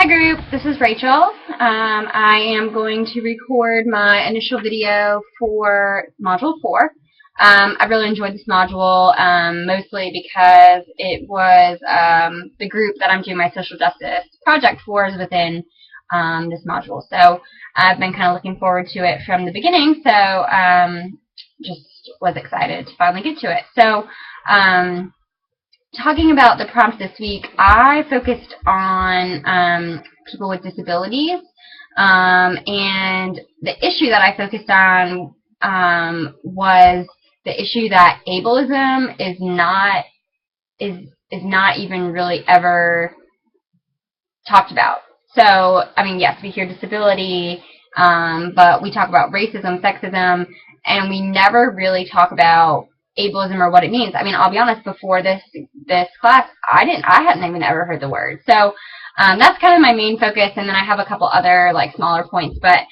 Hi group, this is Rachel. I am going to record my initial video for Module 4. I really enjoyed this module, mostly because it was the group that I'm doing my social justice project for is within this module. So I've been kind of looking forward to it from the beginning, so just was excited to finally get to it. So talking about the prompt this week, I focused on people with disabilities, and the issue that I focused on was the issue that ableism is not even really ever talked about. So, I mean, yes, we hear disability, but we talk about racism, sexism, and we never really talk about ableism or what it means. I mean, I'll be honest, before this class, I hadn't even ever heard the word. So that's kind of my main focus, and then I have a couple other like smaller points. But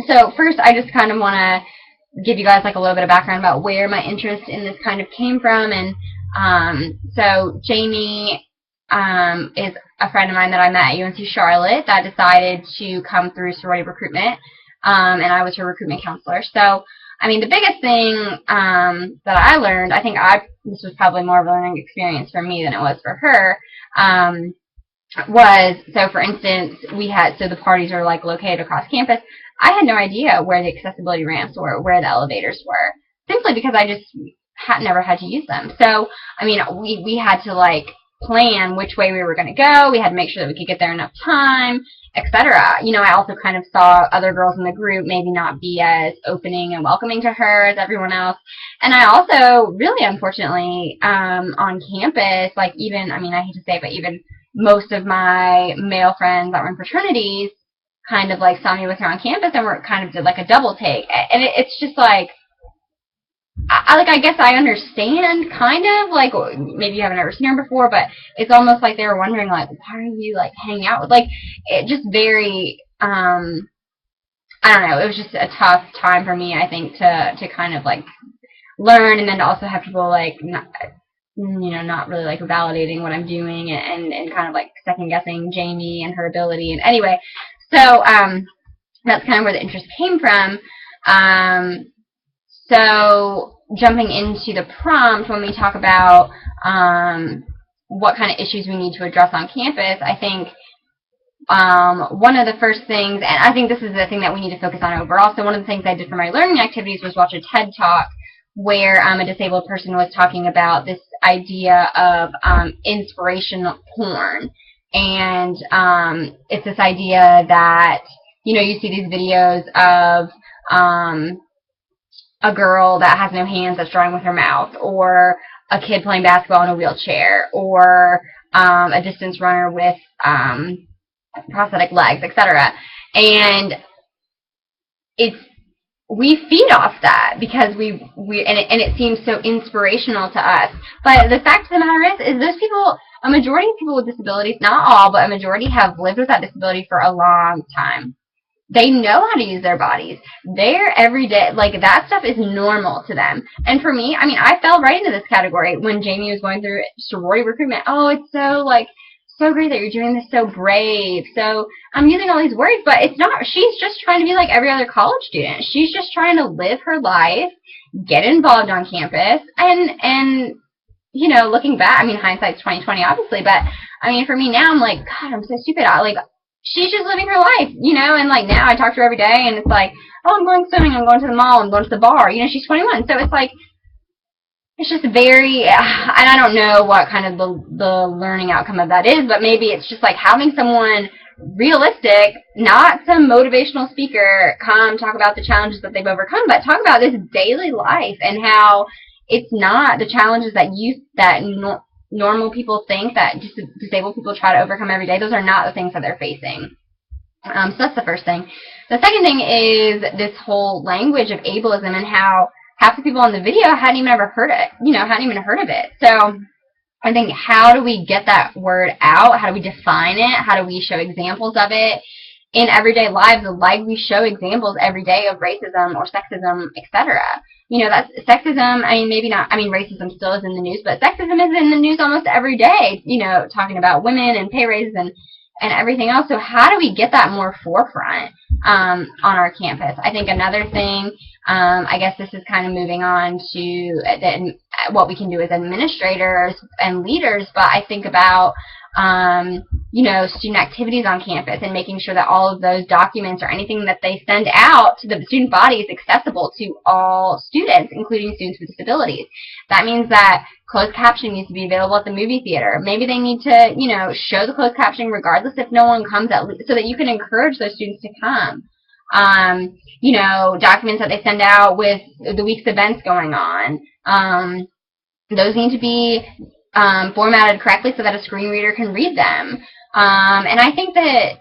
so first, I just kind of want to give you guys like a little bit of background about where my interest in this kind of came from. And so Jamie is a friend of mine that I met at UNC Charlotte that decided to come through sorority recruitment, and I was her recruitment counselor. So I mean, the biggest thing that I learned, I think this was probably more of a learning experience for me than it was for her, was, so for instance, so the parties are like located across campus. I had no idea where the accessibility ramps were, where the elevators were, simply because I just never had to use them. So, I mean, we had to like plan which way we were going to go. We had to make sure that we could get there enough time, etc. You know, I also kind of saw other girls in the group maybe not be as opening and welcoming to her as everyone else. And I also, really unfortunately, on campus, like even, I mean, I hate to say it, but even most of my male friends that were in fraternities kind of like saw me with her on campus and were kind of did like a double take. And it's just like, I guess I understand, kind of, like, maybe you haven't ever seen her before, but it's almost like they were wondering, like, why are you, like, hanging out with, like, it just very, I don't know, it was just a tough time for me, I think, to kind of, like, learn, and then to also have people, like, not really, like, validating what I'm doing, and kind of, like, second-guessing Jamie and her ability, and anyway, so, that's kind of where the interest came from. So jumping into the prompt, when we talk about what kind of issues we need to address on campus, I think one of the first things, and I think this is the thing that we need to focus on overall, so one of the things I did for my learning activities was watch a TED Talk where a disabled person was talking about this idea of inspirational porn. And it's this idea that, you know, you see these videos of a girl that has no hands that's drawing with her mouth, or a kid playing basketball in a wheelchair, or a distance runner with prosthetic legs, etc. And we feed off that because it seems so inspirational to us. But the fact of the matter is those people, a majority of people with disabilities, not all, but a majority have lived with that disability for a long time. They know how to use their bodies. They're everyday, like, that stuff is normal to them. And for me, I mean, I fell right into this category when Jamie was going through sorority recruitment. Oh, it's so, like, so great that you're doing this, so brave. So I'm using all these words, but it's not. She's just trying to be like every other college student. She's just trying to live her life, get involved on campus, and you know, looking back, I mean, hindsight's 20/20, obviously, but I mean, for me now, I'm like, God, I'm so stupid. She's just living her life, you know, and like now I talk to her every day, and it's like, oh, I'm going swimming, I'm going to the mall, I'm going to the bar. You know, she's 21, so it's like, it's just very, and I don't know what kind of the learning outcome of that is, but maybe it's just like having someone realistic, not some motivational speaker, come talk about the challenges that they've overcome, but talk about this daily life and how it's not the challenges that normal people think that disabled people try to overcome every day. Those are not the things that they're facing. So that's the first thing. The second thing is this whole language of ableism and how half the people on the video hadn't even ever heard it, hadn't even heard of it. So I think, how do we get that word out? How do we define it? How do we show examples of it in everyday lives, like we show examples every day of racism or sexism, etc.? That's sexism. I mean, maybe not. I mean, racism still is in the news, but sexism is in the news almost every day. Talking about women and pay raises and and everything else. So how do we get that more forefront on our campus? I think another thing, I guess this is kind of moving on to what we can do as administrators and leaders, but I think about student activities on campus and making sure that all of those documents or anything that they send out to the student body is accessible to all students, including students with disabilities. That means that closed captioning needs to be available at the movie theater. Maybe they need to, show the closed captioning regardless if no one comes, at least, so that you can encourage those students to come. Documents that they send out with the week's events going on. Those need to be formatted correctly so that a screen reader can read them. And I think that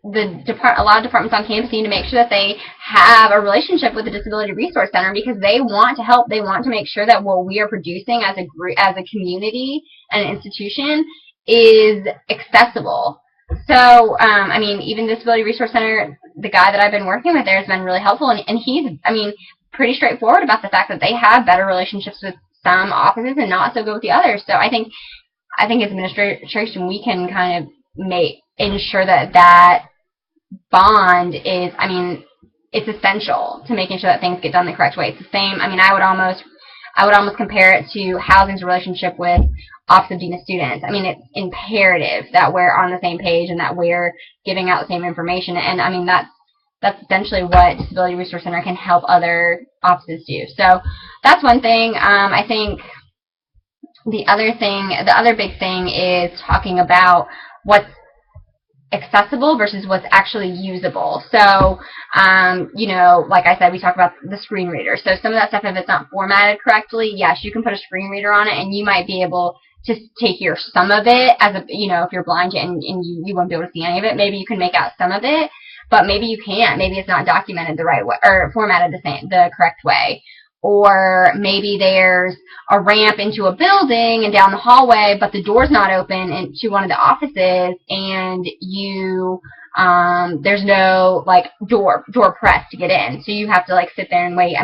a lot of departments on campus need to make sure that they have a relationship with the Disability Resource Center, because they want to help. They want to make sure that what we are producing as a group, as a community and an institution, is accessible. So, even Disability Resource Center, the guy that I've been working with there has been really helpful, and he's, pretty straightforward about the fact that they have better relationships with some offices and not so good with the others. So I think as administration, we can kind of ensure that bond is, it's essential to making sure that things get done the correct way. It's the same, I would almost compare it to housing's relationship with Office of Dean of Students. It's imperative that we're on the same page and that we're giving out the same information. And that's essentially what Disability Resource Center can help other offices do. So that's one thing. I think the other big thing is talking about what's accessible versus what's actually usable. So, like I said, we talk about the screen reader. So some of that stuff, if it's not formatted correctly, yes, you can put a screen reader on it, and you might be able to hear some of it as a, if you're blind and you won't be able to see any of it. Maybe you can make out some of it, but maybe you can't. Maybe it's not documented the right way or formatted the correct way. Or maybe there's a ramp into a building and down the hallway, but the door's not open into one of the offices, and there's no door press to get in, so you have to sit there and wait.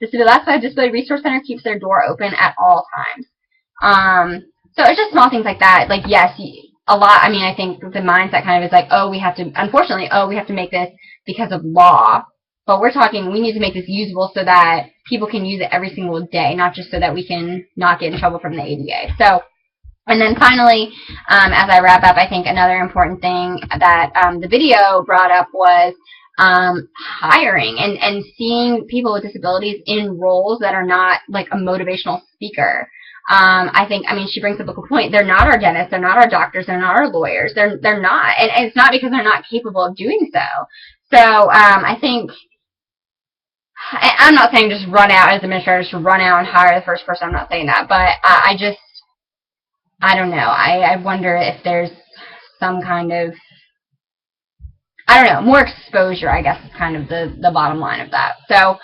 That's why Disability Resource Center keeps their door open at all times. So it's just small things like that. Yes, a lot. I think the mindset kind of is we have to make this because of law. But we need to make this usable so that people can use it every single day, not just so that we can not get in trouble from the ADA. So, and then finally, as I wrap up, I think another important thing that the video brought up was hiring and seeing people with disabilities in roles that are not a motivational speaker. She brings up a good point. They're not our dentists, they're not our doctors, they're not our lawyers. They're not, and it's not because they're not capable of doing so. So, I think, I'm not saying just run out as administrators to run out and hire the first person. I'm not saying that, but I don't know. I wonder if there's some kind of, more exposure, I guess, is kind of the bottom line of that. So,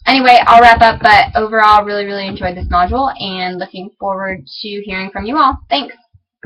anyway, I'll wrap up, but overall, really, really enjoyed this module and looking forward to hearing from you all. Thanks.